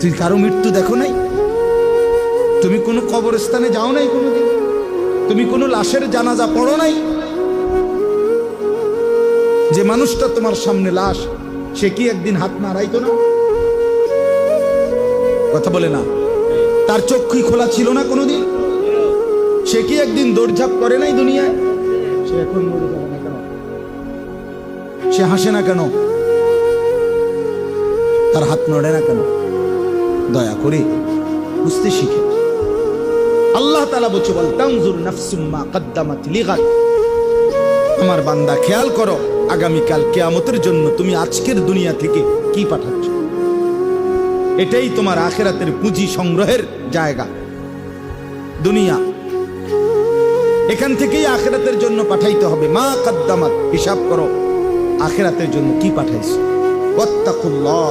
তুই কারো মৃত্যু দেখো নাই? তুমি কোনো কবরস্থানে যাও নাই কোনোদিন? তুমি কোনো লাশের জানাজা পড়ো নাই? যে মানুষটা তোমার সামনে লাশ, সে কি একদিন হাত নাড়াইতো না? কথা বলে না? তার চক্ষুই খোলা ছিল না কোনোদিন? সে কি একদিন দৌড়ঝাঁপ করে নাই দুনিয়ায়? সে এখন মরে যাবে না কেন? সে হাসে না কেন? তার হাত নড়ে না কেন? দয়া করে বুঝতে শিখে। আল্লাহ তাআলা বলছে, বল তানজুর নাফসুম মা কদ্দামাত লিগাদ। আমার বান্দা, খেয়াল করো আগামীকাল কিয়ামতের জন্য তুমি আজকের দুনিয়া থেকে কি পাঠাচ্ছ। এটাই তোমার আখিরাতের পুঁজি সংগ্রহের জায়গা। দুনিয়া এখান থেকেই আখিরাতের জন্য পাঠাইতে হবে। মা কদ্দামাত, হিসাব করো আখিরাতের জন্য কি পাঠাইছো। ওয়াত্তাকুল্লাহ,